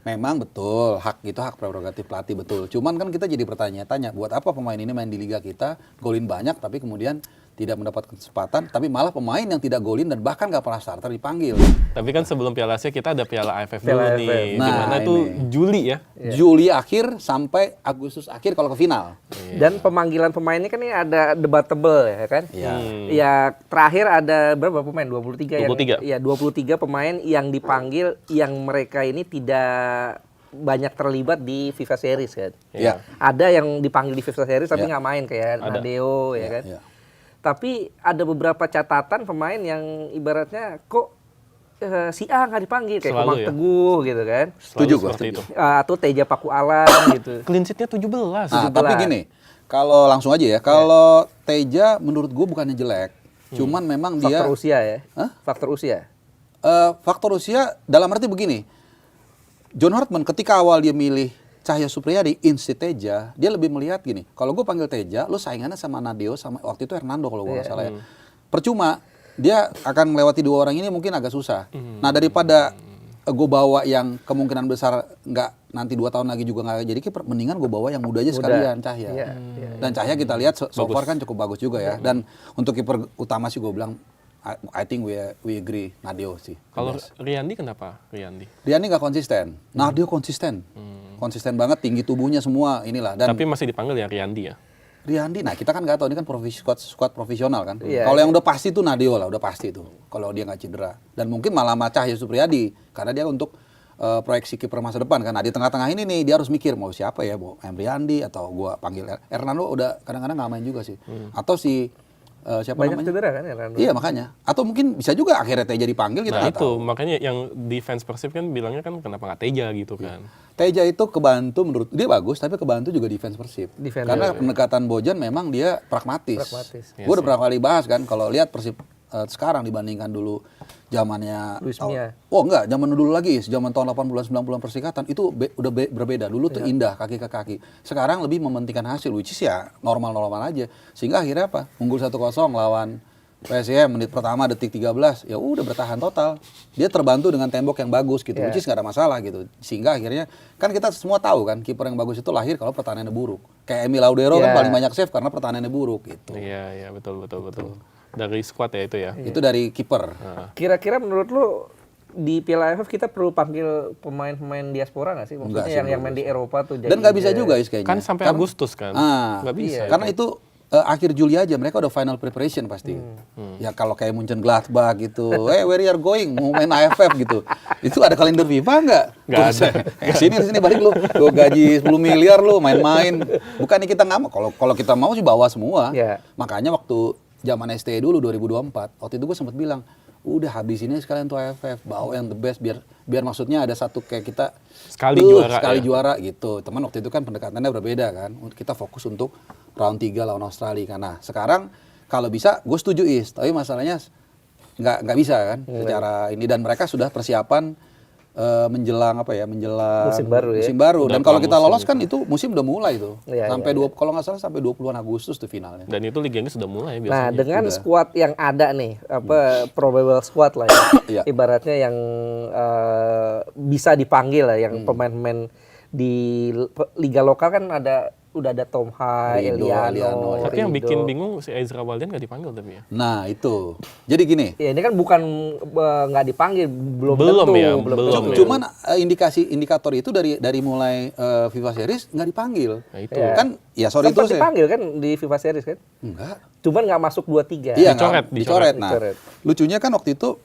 Memang betul, hak prerogatif pelatih betul. Cuman kan kita jadi bertanya-tanya, buat apa pemain ini main di liga kita, golin banyak tapi kemudian tidak mendapat kesempatan, tapi malah pemain yang tidak golin dan bahkan nggak pernah starter dipanggil. Tapi kan sebelum Piala Asia kita ada Piala AFF Piala dulu nih, Nah, dimana tuh ini. Juli ya. Juli akhir sampai Agustus akhir kalau ke final. Dan pemanggilan pemainnya kan ini ada debatable ya kan? Iya. Ya terakhir ada berapa pemain? 23 23. Ya 23 pemain yang dipanggil yang mereka ini tidak banyak terlibat di FIFA Series kan. Iya. Ada yang dipanggil di FIFA Series tapi Iya. nggak main kayak Ada. Nadeo ya kan. Iya. Tapi ada beberapa catatan pemain yang ibaratnya kok si A nggak dipanggil kayak Selalu Komang ya. Teguh gitu kan. Selalu Setuju gua, seperti setuju. itu. Atau Teja Paku Alam gitu. Clean sheet-nya 17. Nah, 17. tapi gini, kalau langsung aja ya, kalau Teja menurut gue bukannya jelek, cuman memang dia Faktor usia ya. Hah? Faktor usia. faktor usia dalam arti begini. John Hartman ketika awal dia milih Cahya Supriyadi instead Teja, dia lebih melihat gini, kalau gue panggil Teja, lu saingannya sama Nadeo sama waktu itu Hernando kalau gue nggak salah ya. Percuma, dia akan melewati dua orang ini mungkin agak susah. Nah daripada gue bawa yang kemungkinan besar nggak nanti 2 tahun lagi juga nggak jadi kiper, mendingan gue bawa yang muda aja sekalian Cahya. Iya, Dan Cahya kita lihat so far kan cukup bagus juga ya. Dan untuk kiper utama sih gue bilang, I think we agree Nadeo sih. Kalau Riyandi kenapa? Riyandi. Dia ini nggak konsisten. Nadeo konsisten. Konsisten banget, tinggi tubuhnya semua inilah. Dan Tapi masih dipanggil ya Riyandi ya. Riyandi, nah kita kan nggak tahu, ini kan squad profesional kan. Iya, Kalau yang udah pasti tuh Nadeo lah, udah pasti tuh. Kalau dia nggak cedera. Dan mungkin malah sama Cahya Supriyadi. Karena dia untuk proyeksi kiper masa depan kan. Nah di tengah-tengah ini nih dia harus mikir mau siapa ya, mau Riyandi atau gua panggil Hernando udah kadang-kadang nggak main juga sih. Atau si siapa Banyak namanya? cedera kan ya Rando? Iya makanya. Atau mungkin bisa juga akhirnya Teja dipanggil kita Nah nggak itu tahu. makanya yang defense Persib kan bilangnya kan kenapa nggak Teja gitu kan. Teja itu kebantu menurut dia bagus, tapi kebantu juga defense Persib. Defender. Karena pendekatan Bojan memang dia pragmatis. Pragmatis. Gue udah berapa kali bahas kan, kalau lihat Persib sekarang dibandingkan dulu zamannya Luis Mia. Oh enggak, zaman dulu lagi, zaman tahun 80-90 persikatan itu udah berbeda. Dulu tuh indah kaki ke kaki. Sekarang lebih mementingkan hasil, which is ya normal-normal aja. Sehingga akhirnya apa? Unggul 1-0 lawan PSM menit pertama detik 13, ya udah bertahan total. Dia terbantu dengan tembok yang bagus gitu, which is nggak ada masalah gitu. Sehingga akhirnya kan kita semua tahu kan kiper yang bagus itu lahir kalau pertahanannya buruk. Kayak Emil Laudero kan paling banyak save karena pertahanannya buruk gitu. Iya betul. Dari squad ya itu ya. Itu dari kiper. Kira-kira menurut lu di Piala AFF kita perlu panggil pemain-pemain diaspora nggak sih? Maksudnya Enggak sih, yang main di Eropa tuh. Dan nggak bisa juga kayaknya. Kan sampai Agustus kan. Nggak bisa. Karena itu akhir Juli aja mereka udah final preparation pasti. Ya kalau kayak Mönchengladbach gitu, where you are going, mau main AFF gitu. Itu ada kalender FIFA nggak? Nggak ada. Sini balik lu gaji 10 miliar lu main-main. Bukannya kita nggak mau, kalau kita mau sih bawa semua. Iya. Makanya waktu zaman STE dulu 2024, waktu itu gue sempat bilang, udah habis ini sekalian tuh AFF, bawa yang the best biar maksudnya ada satu kayak kita Sekali juara sekali ya. juara gitu. Teman waktu itu kan pendekatannya berbeda kan. Kita fokus untuk round 3 lawan Australia kan. Nah, sekarang kalau bisa gue setuju tapi masalahnya nggak bisa kan secara ini, dan mereka sudah persiapan menjelang Musim baru ya. musim baru. Udah Dan kalau kita pramusim lolos kan itu musim udah mulai tuh. Iya, Sampai kalau nggak salah sampai 20-an Agustus tuh finalnya. Dan itu Liga Inggris sudah mulai Nah, biasanya. dengan squad yang ada nih, probable squad lah ya. Iya. Ibaratnya yang bisa dipanggil lah, yang pemain-pemain di liga lokal kan udah ada Tom Hai, Rido, Eliano. Tapi yang Rido. bikin bingung si Ezra Waldian nggak dipanggil tapi ya. Nah itu, jadi gini. Ya ini kan bukan nggak dipanggil, belum Belum tentu. ya, belum belum. tentu. Cuman indikator itu dari mulai FIFA Series nggak dipanggil. Nah, itu. Iya. Kan ya sorry Sempat itu dipanggil kan di FIFA Series kan? enggak. Cuman nggak masuk 2-3. Iya, Dicoret, dicoret. Nah, Dicoret. lucunya kan waktu itu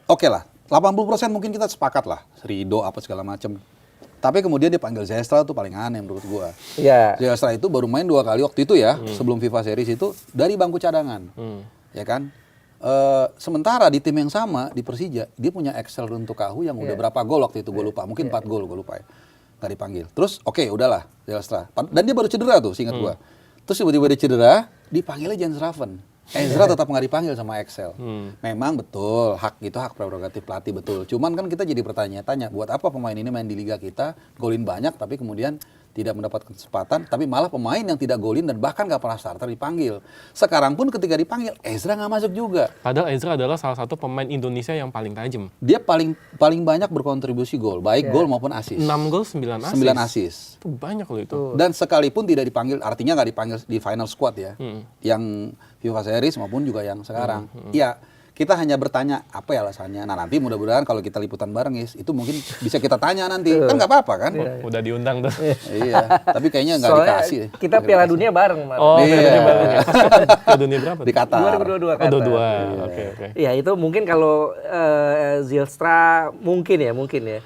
oke lah. 80% mungkin kita sepakat lah. Rido apa segala macem. Tapi kemudian dia panggil Zestra tuh paling aneh menurut gua. Iya. Zestra itu baru main 2 kali waktu itu ya, sebelum FIFA Series itu dari bangku cadangan. Ya kan? Sementara di tim yang sama di Persija, dia punya Excel untuk Kahu yang udah berapa gol waktu itu gue lupa, mungkin 4 gol gue lupa ya. Nggak dipanggil. Terus oke, udahlah Zestra. Dan dia baru cedera tuh, seingat gua. Terus tiba-tiba dia cedera, dipanggilnya Jens Raven. Ezra tetap nggak dipanggil sama Excel. Memang betul, hak prerogatif pelatih betul. Cuman kan kita jadi bertanya-tanya, buat apa pemain ini main di liga kita, golin banyak tapi kemudian tidak mendapatkan kesempatan, tapi malah pemain yang tidak golin dan bahkan nggak pernah starter dipanggil. Sekarang pun ketika dipanggil, Ezra nggak masuk juga. Padahal Ezra adalah salah satu pemain Indonesia yang paling tajam. Dia paling banyak berkontribusi gol, baik gol maupun assist. 6 gol 9 assist. 9 assist. Itu banyak loh itu. Dan sekalipun tidak dipanggil, artinya nggak dipanggil di final squad ya, yang FIFA Series maupun juga yang sekarang. Ya, kita hanya bertanya apa ya alasannya. Nah nanti mudah-mudahan kalau kita liputan bareng itu mungkin bisa kita tanya nanti. Kan nggak apa-apa kan? Udah diundang tuh. Iya, tapi kayaknya nggak Soalnya dikasih. kita Piala Dunia bareng. Mar. Oh, Iya. Piala Dunia berapa? Di Qatar. 2022 Oh, Qatar. 22. Oke. Ya itu mungkin kalau Zylstra mungkin ya.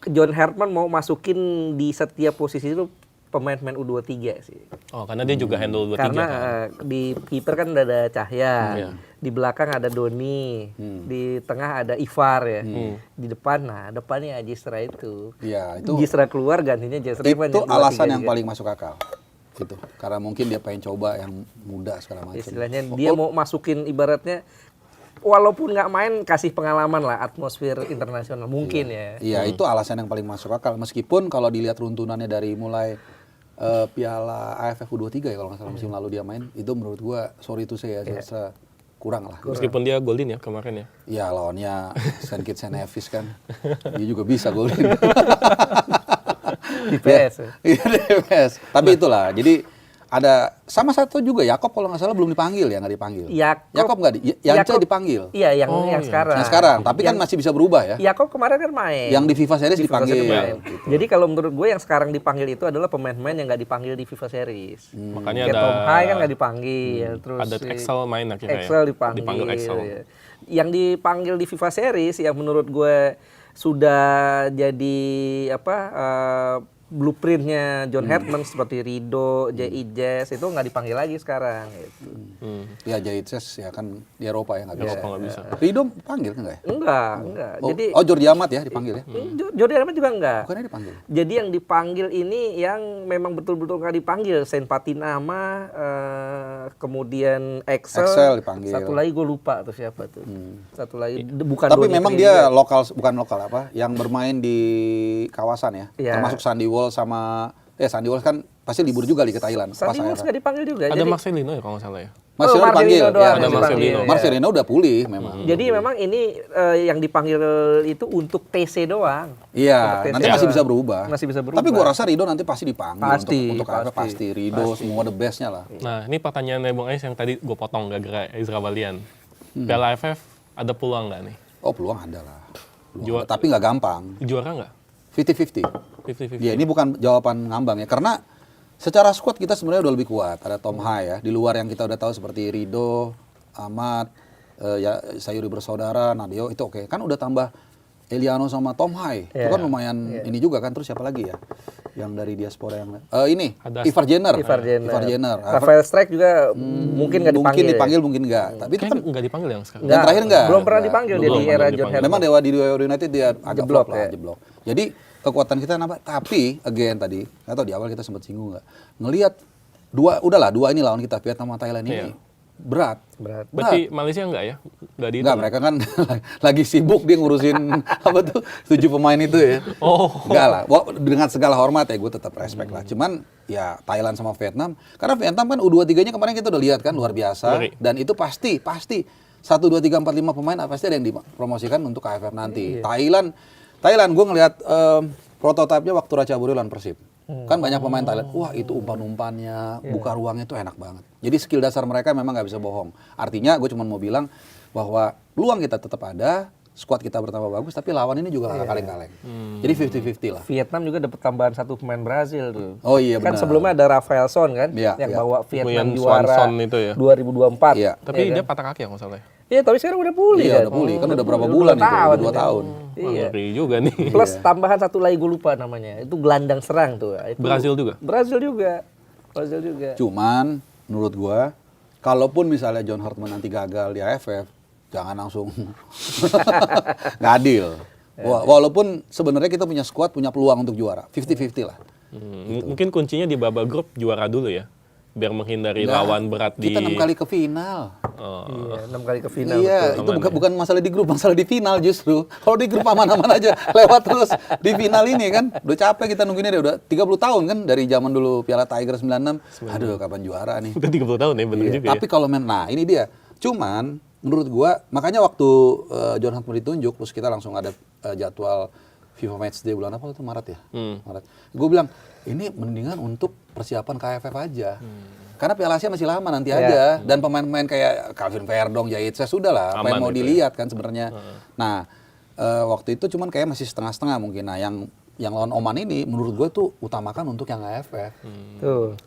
John Hartman mau masukin di setiap posisi itu pemain-pemain U23 sih. Oh, karena dia juga handle 23 Karena kan. di kiper kan ada Cahya, Iya. di belakang ada Doni, di tengah ada Ivar ya, di depan depannya Ajistra itu. Iya, itu Ajistra keluar gantinya Jazz Revan itu yang 23 alasan yang juga. paling masuk akal. Gitu. Karena mungkin dia pengen coba yang muda segala macam. Istilahnya dia mau masukin ibaratnya walaupun nggak main kasih pengalaman lah atmosfer internasional mungkin ya. Iya, itu alasan yang paling masuk akal. Meskipun kalau dilihat runtunannya dari mulai Piala AFF U23 ya kalau nggak salah musim lalu dia main, itu menurut gua sorry to say ya, Zylstra kurang lah. Meskipun dia golin ya kemarin ya. Ya lawannya Saint Kitts and Nevis kan, dia juga bisa golin. Di PS. Iya DPS. Tapi itulah, jadi ada sama satu juga Yakob kalau nggak salah belum dipanggil ya, nggak dipanggil. Yakob nggak Yance Yakob dipanggil. Iya, yang iya. sekarang. Yang sekarang, tapi kan masih bisa berubah ya. Yakob kemarin kan main. Yang di FIFA Series Di FIFA dipanggil. Series main. Gitu. Jadi kalau menurut gue yang sekarang dipanggil itu adalah pemain-pemain yang nggak dipanggil di FIFA Series. Makanya Kayak ada Tom Hai kan nggak dipanggil, terus ada si Excel main akhirnya Excel ya. dipanggil. Dipanggil Excel. Ya. Yang dipanggil di FIFA Series yang menurut gue sudah jadi blueprintnya John Hartman seperti Rido, J.I. Jazz itu nggak dipanggil lagi sekarang. Gitu. Ya Jaitzes ya kan di Eropa ya nggak bisa. Eropa nggak bisa. Rido panggil kan nggak ya? Enggak. Oh, Jadi Jordi Amat ya dipanggil ya? Jordi Amat juga enggak. Bukannya dipanggil? Jadi yang dipanggil ini yang memang betul-betul nggak dipanggil. Saint Patinama, kemudian Excel dipanggil. Satu lagi gue lupa tuh siapa tuh. Satu lagi bukan. Tapi Doni memang Prince dia juga. bukan lokal apa, yang bermain di kawasan ya. Iya. Termasuk Sandy Walsh sama Sandy Walsh kan pasti libur juga ke Thailand. Sandy pas Walsh AFF. nggak dipanggil juga. Ada Jadi, Marcelino ya kalau nggak salah ya. Marcelino dipanggil. Marcelino doang Ya, ada yang Marcelino. dipanggil, ya. Marcelino udah pulih memang. Jadi memang ini yang dipanggil itu untuk TC doang. Iya, Untuk nanti TC masih doang. bisa berubah. Masih bisa berubah. Tapi gua rasa Rido nanti pasti dipanggil Pasti, untuk AFF pasti. pasti. Rido semua the bestnya lah. Nah, ini pertanyaannya Bung Ais yang tadi gue potong gara-gara Ezra Walian. Piala AFF ada peluang nggak nih? Oh peluang ada lah. Juara- Tapi nggak gampang. Juara nggak? 50-50. 50-50. Ya ini bukan jawaban ngambang ya, karena secara squad kita sebenarnya udah lebih kuat. Ada Tom Hai ya, di luar yang kita udah tahu seperti Rido, Ahmad, ya Sayuri Bersaudara, Nadio itu oke. Kan udah tambah Eliano sama Tom Hai, itu kan lumayan ini juga kan. Terus siapa lagi ya? Yang dari diaspora yang ini Ada Ivar Jenner. Ivar Jenner. Ivar Jenner. Rafael Strike juga mungkin nggak dipanggil. Mungkin dipanggil, mungkin enggak. Tapi itu Kayaknya kan nggak dipanggil yang sekarang. yang terakhir enggak? Belum pernah dipanggil dia Belum, di belum era dipanggil. John Hartman. Memang Dewa di Dewa United dia agak Jeblok, flop lah, ya. jeblok. Jadi kekuatan kita kenapa? Tapi again tadi, nggak tahu di awal kita sempat singgung nggak? Ngelihat dua ini lawan kita Vietnam sama Thailand ini Iya. berat. Berarti Malaysia nggak ya? Nggak di itu. Enggak, mereka kan lagi sibuk dia ngurusin apa tuh 7 pemain itu ya. Oh. Enggak lah, dengan segala hormat ya gue tetap respect lah. Cuman ya Thailand sama Vietnam, karena Vietnam kan U23-nya kemarin kita udah lihat kan luar biasa. Ngeri. Dan itu pasti 1, 2, 3, 4, 5 pemain pasti ada yang dipromosikan untuk AFF nanti. Thailand gue ngelihat prototipenya waktu Ratchaburi lawan Persib. Kan banyak pemain Thailand, wah itu umpan-umpannya, buka ruangnya itu enak banget. Jadi skill dasar mereka memang nggak bisa bohong. Artinya gue cuma mau bilang bahwa peluang kita tetap ada, squad kita bertambah bagus, tapi lawan ini juga nggak kaleng-kaleng. Jadi 50-50 lah. Vietnam juga dapat tambahan satu pemain Brazil tuh. Oh iya Kan benar. sebelumnya ada Rafael Son kan, Iya, yang iya. bawa Vietnam Nguyen juara Swanson itu ya. 2024. Iya. Tapi Iya dia kan? patah kaki ya kalau nggak salah ya. Iya, tapi sekarang udah pulih Iya kan. udah pulih, kan udah berapa Udah bulan itu, tahun, 2 tahun. Wah, Iya. ngeri juga nih. Plus tambahan satu lagi gue lupa namanya. Itu gelandang serang tuh. Itu Brazil juga? Brazil juga. Cuman menurut gua, kalaupun misalnya John Hartman nanti gagal di AFF, jangan langsung nggak adil. Walaupun sebenarnya kita punya squad, punya peluang untuk juara, 50-50 lah. Mungkin kuncinya di babak grup juara dulu ya. biar menghindari Nggak, lawan berat di. Kita 6 kali ke final. Iya, 6 kali ke final. Iya, betul. itu bukan masalah di grup, masalah di final justru. Kalau di grup aman-aman aja, lewat terus di final ini kan. Udah capek kita nungguinnya udah 30 tahun kan dari zaman dulu Piala Tiger 96. Aduh, kapan juara nih. Udah 30 tahun ya, bener Iya, juga tapi kalau main, nah ini dia. Cuman menurut gua, makanya waktu John Hutton ditunjuk, terus kita langsung ada jadwal FIFA Matchday bulan apa itu Maret ya? Maret. Gue bilang ini mendingan untuk persiapan KFF aja. Karena Piala Asia masih lama nanti aja, dan pemain-pemain kayak Calvin Verdong, Jahit saya sudah lah, apa yang Aman mau itu ya. dilihat kan sebenarnya. Nah waktu itu cuman kayak masih setengah-setengah mungkin. Nah yang lawan Oman ini menurut gue tuh utamakan untuk yang AFF. Tuh.